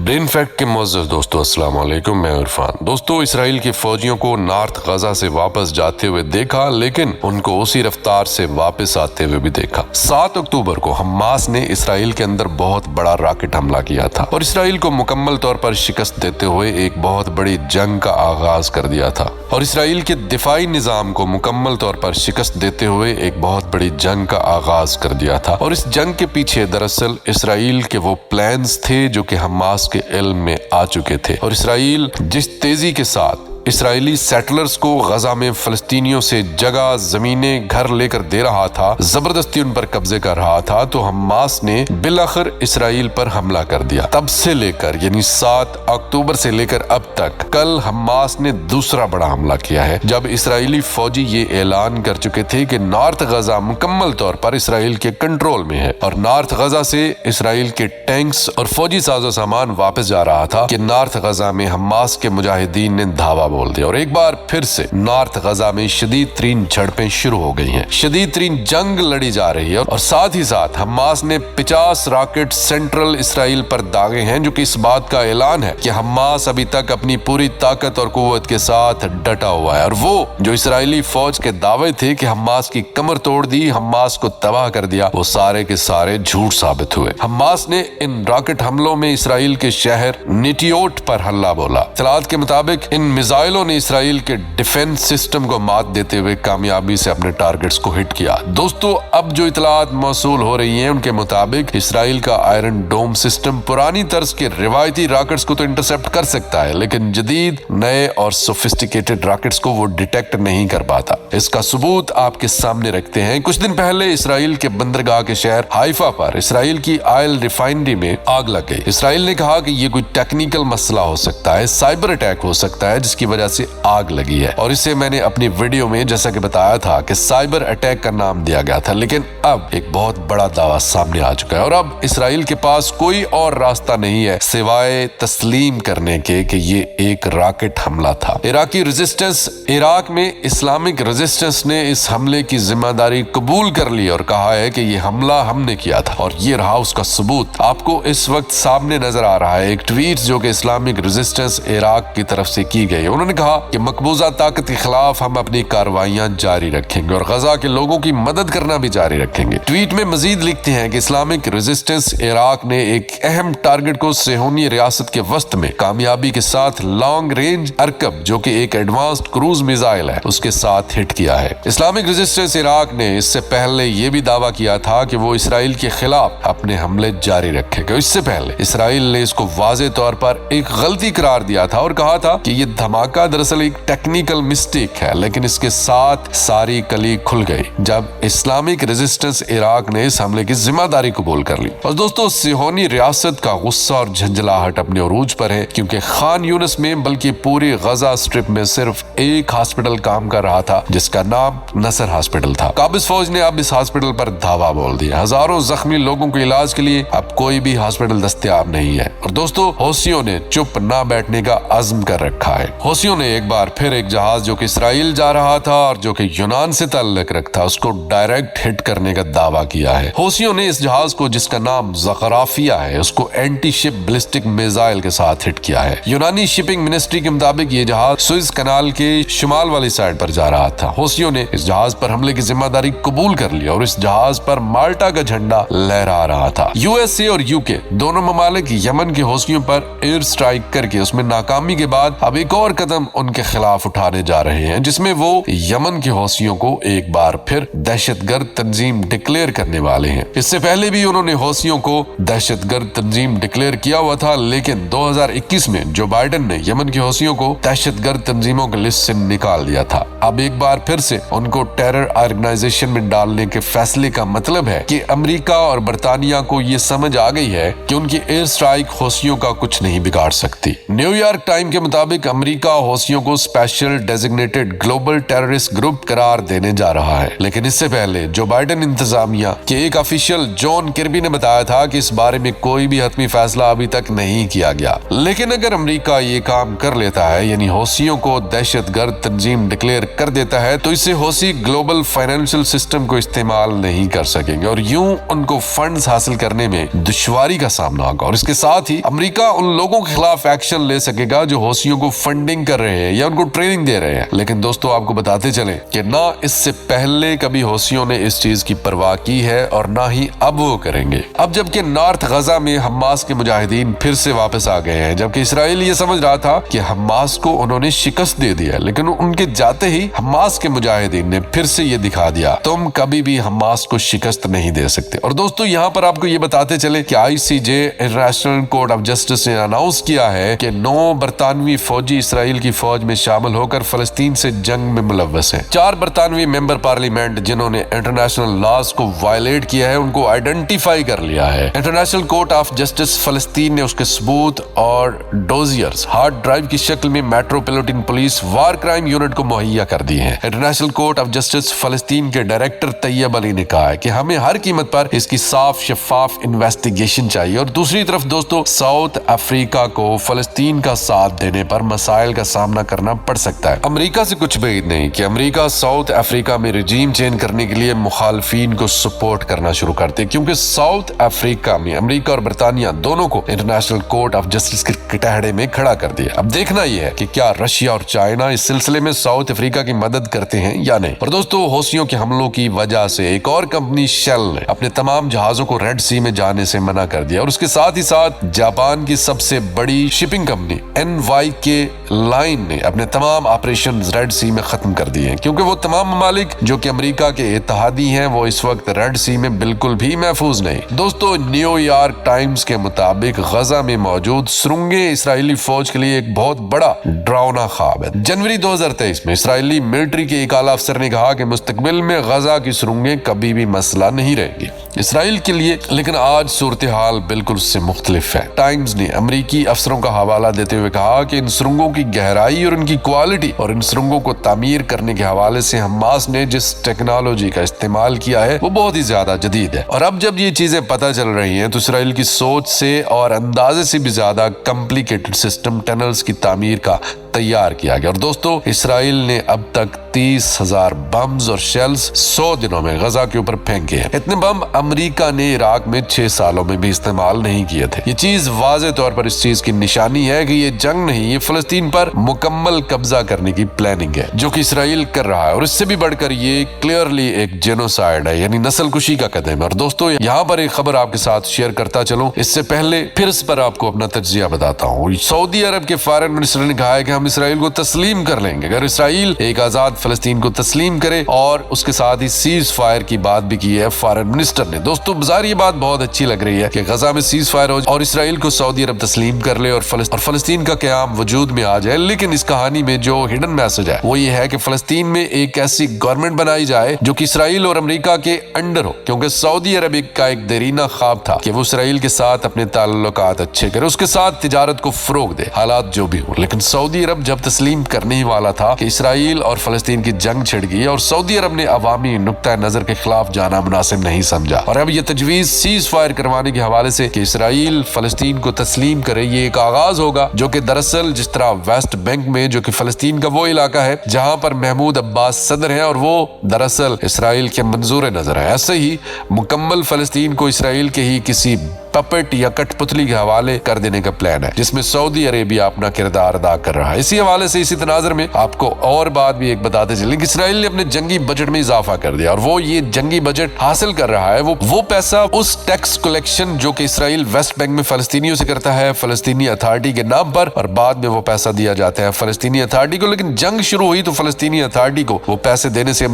Brain fact کے معزز دوستو السلام علیکم، میں عرفان۔ دوستو، اسرائیل کے فوجیوں کو نارتھ غزہ سے واپس جاتے ہوئے دیکھا، لیکن ان کو اسی رفتار سے واپس آتے ہوئے بھی دیکھا۔ 7 اکتوبر کو حماس نے اسرائیل کے اندر بہت بڑا راکٹ حملہ کیا تھا اور اسرائیل کو مکمل طور پر شکست دیتے ہوئے ایک بہت بڑی جنگ کا آغاز کر دیا تھا، اور اسرائیل کے دفاعی نظام کو مکمل طور پر شکست دیتے ہوئے ایک بہت بڑی جنگ کا آغاز کر دیا تھا۔ اور اس جنگ کے پیچھے دراصل اسرائیل کے وہ پلانز تھے جو کہ حماس کے علم میں آ چکے تھے، اور اسرائیل جس تیزی کے ساتھ اسرائیلی سیٹلرز کو غزہ میں فلسطینیوں سے جگہ، زمینیں، گھر لے کر دے رہا تھا، زبردستی ان پر قبضے کر رہا تھا، تو حماس نے بالآخر اسرائیل پر حملہ کر دیا۔ تب سے لے کر یعنی 7 اکتوبر سے لے کر اب تک کل حماس نے دوسرا بڑا حملہ کیا ہے، جب اسرائیلی فوجی یہ اعلان کر چکے تھے کہ نارتھ غزہ مکمل طور پر اسرائیل کے کنٹرول میں ہے، اور نارتھ غزہ سے اسرائیل کے ٹینکس اور فوجی ساز و سامان واپس جا رہا تھا کہ نارتھ غزہ میں حماس کے مجاہدین نے دھاوا بول دیا، اور ایک بار پھر سے نارتھ غزہ میں شدید ترین جھڑپیں شروع ہو گئی ہیں، شدید ترین جنگ لڑی جا رہی ہے، اور ساتھ ہی ساتھ حماس نے 50 راکٹ سینٹرل اسرائیل پر داغے ہیں، جو کہ اس بات کا اعلان ہے کہ حماس ابھی تک اپنی پوری طاقت اور قوت کے ساتھ ڈٹا ہوا ہے، اور وہ جو اسرائیلی فوج کے دعوے تھے کہ حماس کی کمر توڑ دی، حماس کو تباہ کر دیا، وہ سارے کے سارے جھوٹ ثابت ہوئے۔ حماس نے ان راکٹ حملوں میں اسرائیل کے شہر نیٹیوٹ پر حملہ بولا۔ اطلاعات کے مطابق ان میزائلوں نے اسرائیل کے ڈیفنس سسٹم کو مات دیتے ہوئے کامیابی سے اپنے ٹارگٹس کو ہٹ کیا۔ دوستو، اب جو اطلاعات موصول ہو رہی ہیں ان کے مطابق اسرائیل کا آئرن ڈوم سسٹم پرانی طرز کے روایتی راکٹس کو تو انٹرسپٹ کر سکتا ہے، لیکن جدید، نئے اور سوفسٹیکیٹڈ راکٹس کو وہ ڈیٹیکٹ نہیں کر پاتا۔ اس کا ثبوت آپ کے سامنے رکھتے ہیں۔ کچھ دن پہلے اسرائیل کے بندرگاہ کے شہر حائفہ پر اسرائیل کی آئل ریفائنری میں آگ لگ گئی۔ اسرائیل نے کہا کہ یہ کوئی ٹیکنیکل مسئلہ ہو سکتا ہے، سائبر اٹیک ہو سکتا ہے، جس کی وجہ سے آگ لگی ہے، اور اسے میں نے اپنی ویڈیو میں جیسا کہ بتایا تھا کہ سائبر اٹیک کا نام دیا گیا تھا، لیکن اب ایک بہت بڑا دعویٰ سامنے آ چکا ہے، اور اب اسرائیل کے پاس کوئی اور راستہ نہیں ہے سوائے تسلیم کرنے کے کہ یہ ایک راکٹ حملہ تھا۔ عراقی ریزسٹنس، عراق میں اسلامک ریزسٹنس نے اس حملے کی ذمہ داری قبول کر لی اور کہا ہے کہ یہ حملہ ہم نے کیا تھا، اور یہ رہا اس کا ثبوت۔ آپ کو اس وقت سامنے نظر آ رہا ہے ایک ٹویٹ جو کہ اسلامک ریزسٹنس عراق کی طرف سے کی گئی۔ انہوں نے کہا کہ مقبوضہ طاقت کے خلاف ہم اپنی کارروائیاں جاری رکھیں گے اور غزہ کے لوگوں کی مدد کرنا بھی جاری رکھیں گے۔ ٹویٹ میں مزید لکھتے ہیں کہ اسلامک ریزسٹنس عراق نے ایک اہم ٹارگٹ کو صہیونی ریاست کے وسط میں کامیابی کے ساتھ لانگ رینج ارکب، جو کہ ایک ایڈوانسڈ کروز میزائل ہے، اس کے ساتھ ہٹ کیا ہے۔ اسلامک ریزسٹنس عراق نے اس سے پہلے یہ بھی دعویٰ کیا تھا کہ وہ اسرائیل کے خلاف اپنے حملے جاری رکھے گا۔ اس سے پہلے اسرائیل نے اس کو واضح طور پر ایک غلطی قرار دیا تھا اور کہا تھا کہ یہ دھماکہ دراصل ایک ٹیکنیکل مسٹیک ہے، لیکن اس کے ساتھ ساری کلی کھل گئی جب اسلامک ریزسٹنس عراق نے اس حملے کی ذمہ داری قبول کر لی۔ اور دوستو، صہیونی ریاست کا غصہ اور جھنجھلاہٹ اپنے عروج پر ہے، کیونکہ خان یونس میں بلکہ پوری غزہ اسٹرپ میں صرف ایک ہاسپٹل کام کر رہا تھا جس کا نام نصر ہاسپٹل تھا۔ قابض فوج نے اب اس ہاسپٹل پر دھاوا بول دیا۔ ہزاروں زخمی لوگوں کو علاج کے لیے اب کوئی بھی ہاسپٹل دستیاب نہیں ہے، اور دوستو، حوثیوں نے چپ نہ بیٹھنے کا عزم کر رکھا ہے۔ حوثیوں نے ایک بار پھر ایک جہاز جو کہ اسرائیل جا رہا تھا اور جو کہ یونان سے تعلق رکھتا، اس کو ڈائریکٹ ہٹ کرنے کا دعویٰ کیا ہے۔ حوثیوں نے اس جہاز کو، جس کا نام زغرافیہ ہے، اس کو اینٹی شپ بلسٹک میزائل کے ساتھ ہٹ کیا ہے۔ یونانی شپنگ منسٹری کے مطابق یہ جہاز سوئز کنال کے شمال والی سائڈ پر جا رہا تھا۔ حوثیوں نے اس جہاز پر حملے کی ذمہ داری قبول کر لی اور اس جہاز پر مالٹا کا جھنڈا لہرا رہا تھا۔ یو ایس اے اور یو کے دونوں ممالک یمن کے حوثیوں پر ایئر سٹرائک کر کے اس میں ناکامی کے بعد اب ایک اور قدم ان کے خلاف اٹھانے جا رہے ہیں، جس میں وہ یمن کے حوثیوں کو ایک بار پھر دہشت گرد تنظیم ڈکلیئر کرنے والے ہیں۔ اس سے پہلے بھی انہوں نے حوثیوں کو دہشت گرد تنظیم ڈکلیئر کیا ہوا تھا، لیکن 2021 میں جو بائیڈن نے یمن کے حوثیوں کو دہشت گرد تنظیموں کی لسٹ سے نکال دیا تھا۔ اب ایک بار پھر سے ان کو ٹیرر آرگنائزیشن میں ڈالنے کے فیصلے کا مطلب ہے کہ امریکہ اور برطانیہ کو یہ سمجھ آ گئی ہے کہ ان کی ایئر سٹرائک حوثیوں کا کچھ نہیں بگاڑ سکتی۔ نیو یارک ٹائم کے مطابق امریکہ होसियों को special designated global terrorist group करार देने जा रहा है। लेकिन इससे पहले जो बाइडेन इंतजामिया के एक ऑफिशियल जॉन किर्बी ने बताया था कि इस बारे में कोई भी हतमी फैसला अभी तक नहीं किया गया। लेकिन अगर अमेरिका ये काम कर लेता है, यानी होसियों को दहशतगर्द तंजीम डिक्लेयर कर देता है, तो इससे होसी ग्लोबल फाइनेंशियल सिस्टम को इस्तेमाल नहीं कर सकेंगे और यूं उनको फंड्स हासिल करने में दुश्वारी का सामना होगा। और इसके साथ ही अमेरिका उन लोगों के खिलाफ एक्शन ले सकेगा जो होसियों को फंडिंग कर रहे हैं या उनको ट्रेनिंग दे रहे हैं। लेकिन दोस्तों, आपको बताते चले कि ना इससे पहले कभी होसियों ने इस चीज की परवाह की है और ना ही अब वो करेंगे। अब जबकि नॉर्थ गजा में हमास के मुजाहिदीन फिर से वापस आ गए हैं, जबकि इसराइल ये समझ रहा था कि हमास को उन्होंने शिकस्त दे दिया, लेकिन उनके जाते ही हमास के मुजाहिदीन ने फिर से ये दिखा दिया तुम कभी भी हमास को शिकस्त नहीं दे सकते। और दोस्तों, यहाँ पर आपको ये बताते चले कि ICJ international court of justice ने अनाउंस किया है कि 9 बरतानवी फौजी इसराइल की फौज में शामिल होकर फलस्तीन से जंग में मुलव्वस हैं। 4 बरतानवी मेंबर पार्लियामेंट जिन्होंने इंटरनेशनल लॉज को वायलेट किया है, उनको आइडेंटिफाई कर लिया है। इंटरनेशनल कोर्ट ऑफ जस्टिस फलस्तीन ने उसके सबूत और डोजियर्स हार्ड ड्राइव की शक्ल में मेट्रोपॉलिटन पुलिस वार क्राइम यूनिट को मुहैया कर दिए हैं। इंटरनेशनल कोर्ट ऑफ जस्टिस फलस्तीन के डायरेक्टर तैयब अली ने कहा है कि हमें हर कीमत पर इसकी साफ शफाफ इन्वेस्टिगेशन चाहिए। और दूसरी तरफ दोस्तों, साउथ अफ्रीका को फलस्तीन का साथ देने पर मसाइल का सामना करना पड़ सकता है। अमेरिका से कुछ बाद नहीं कि अमेरिका साउथ अफ्रीका में रिजीम चेंज करने के लिए मुखालफीन को सपोर्ट करना शुरू करते, क्योंकि साउथ अफ्रीका में अमेरिका और बरतानिया दोनों को इंटरनेशनल कोर्ट ऑफ जस्टिस के कटहरे में खड़ा कर दिया। अब देखना यह है कि क्या रशिया और चाइना इस सिलसिले में साउथ अफ्रीका की मदद करते हैं या नहीं। और दोस्तों, होसियों के हमलों की वजह से एक और कंपनी शेल ने अपने तमाम जहाजों को रेड सी में जाने से मना कर दिया और उसके साथ ही साथ जापान की सबसे बड़ी शिपिंग कंपनी NYK लाइन ने अपने तमाम ऑपरेशन रेड सी में खत्म कर दिए हैं, क्योंकि वो तमाम ममालिक जो कि अमेरिका के इत्तेहादी हैं वो इस वक्त रेड सी में बिल्कुल भी महफूज नहीं। दोस्तों, न्यूयॉर्क टाइम्स के मुताबिक गजा में मौजूद सुरंगें इसराइली फौज के लिए एक बहुत बड़ा डरावना ख्वाब है। जनवरी 2023 में इसराइली मिलिट्री के एक आला अफसर ने कहा कि मुस्तकबिल में गजा की सुरंगें कभी भी मसला नहीं रहेगी इसराइल के लिए। लेकिन आज सूरत हाल बिल्कुल उससे मुख्तलिफ है। टाइम्स ने अमरीकी अफसरों का हवाला देते हुए कहा कि इन सुरंगों की गहराई और उनकी क्वालिटी और इन सुरंगों को तामीर करने के हवाले से हमास ने जिस टेक्नोलॉजी का इस्तेमाल किया है वो बहुत ही ज्यादा जदीद है। और अब जब ये चीजें पता चल रही हैं तो इसराइल की सोच से और अंदाजे से भी ज्यादा कॉम्प्लिकेटेड सिस्टम टनल्स की तामीर का तैयार किया गया। और दोस्तों, इसराइल ने अब तक 30,000 बम्स और शेल्स 100 दिनों में गजा के ऊपर फेंके हैं। इतने बम अमेरिका ने इराक में 6 सालों में भी इस्तेमाल नहीं किए थे। ये चीज वाज़े तौर पर इस चीज की निशानी है कि ये जंग नहीं, ये फलस्तीन पर मुकम्मल कब्जा करने की प्लानिंग है जो कि इसराइल कर रहा है। और इससे भी बढ़कर ये क्लियरली एक जेनोसाइड है, यानी नस्ल कुशी का कदम है। और दोस्तों, यहाँ पर एक खबर आपके साथ शेयर करता चलूं, इससे पहले फिर इस पर आपको अपना तज्जिया बताता हूँ। सऊदी अरब के फॉरेन मिनिस्टर ने कहा है कि हम इसराइल को तस्लीम कर लेंगे अगर इसराइल एक आजाद फलस्तीन को तस्लीम करे, और उसके साथ ही सीज फायर की बात भी की है फॉरेन मिनिस्टर ने। दोस्तों, बाजार ये बात बहुत अच्छी लग रही है कि गजा में सीज फायर हो और इसराइल को सऊदी अरब तस्लीम कर ले और फलस्तीन का क़याम वजूद में आ जाए। लेकिन इस कहानी में जो हिडन मैसेज है वो ये है कि फलस्तीन में एक ऐसी गवर्नमेंट बनाई जाए जो कि इसराइल और अमेरिका के अंडर हो, क्योंकि सऊदी अरब का एक देरीना ख्वाब था कि वो इसराइल के साथ अपने ताल्लुकात अच्छे करे, उसके साथ तिजारत को फरोग दे, हालात जो भी हो। लेकिन सऊदी अरब जब तस्लीम करने ही वाला था कि इसराइल और फलस्तीन की जंग छिड़ गई और सऊदी अरब ने अवामी नुक्ता नजर के खिलाफ जाना मुनासिब नहीं समझा। और अब ये तजवीज सीज फायर करवाने के हवाले से कि इसराइल फलस्तीन को तस्लीम करे, ये एक आगाज होगा जो कि दरअसल जिस तरह वेस्ट बैंक में, जो कि फलस्तीन का वो इलाका है जहां पर महमूद अब्बास सदर है और वो दरअसल इसराइल के मंजूर नजर है, ऐसे ही मुकम्मल फलस्तीन को इसराइल के ही किसी पपेट या कठपुतली के हवाले कर देने का प्लान है, जिसमें सऊदी अरेबिया अपना किरदार अदा कर रहा है। इसी हवाले से इसी तनाजर में आपको और बात भी एक बताते चलें कि इसराइल ने अपने जंगी बजट में इजाफा कर दिया और वो ये जंगी बजट हासिल कर रहा है वो पैसा उस टैक्स कलेक्शन जो कि इसराइल वेस्ट बैंक में फलस्तीनियों से करता है फलस्तीनी अथॉरिटी के नाम पर, और बाद में वो पैसा दिया जाता है फलस्तीनी अथॉरिटी को। लेकिन जंग शुरू हुई तो फलस्तीनी अथॉरिटी को वो पैसे देने से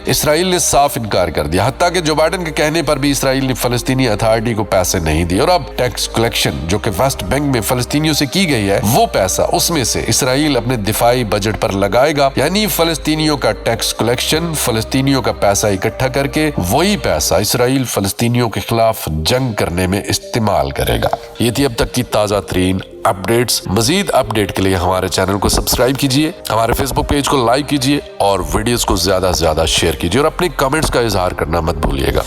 इसराइल ने साफ इनकार कर दिया, हत्ता कि जो बाइडेन के कहने पर भी इसराइल ने फलस्तीनी अथॉरिटी को पैसे नहीं दिए। और अब टैक्स कलेक्शन जो कि वेस्ट बैंक में फलस्तीनियों से की गई है वो पैसा उसमें से इसराइल अपने दिफाई बजट पर लगाएगा, यानी फलस्तीनियों का टैक्स कलेक्शन, फलस्तीनियों का पैसा इकट्ठा करके वही पैसा इसराइल फलस्तीनियों के खिलाफ जंग करने में इस्तेमाल करेगा। ये थी अब तक की ताजा तरीन अपडेट्स। मजीद अपडेट के लिए हमारे चैनल को सब्सक्राइब कीजिए, हमारे फेसबुक पेज को लाइक कीजिए और वीडियोस को ज्यादा से ज्यादा शेयर कीजिए और अपने कमेंट्स का इजहार करना मत भूलिएगा।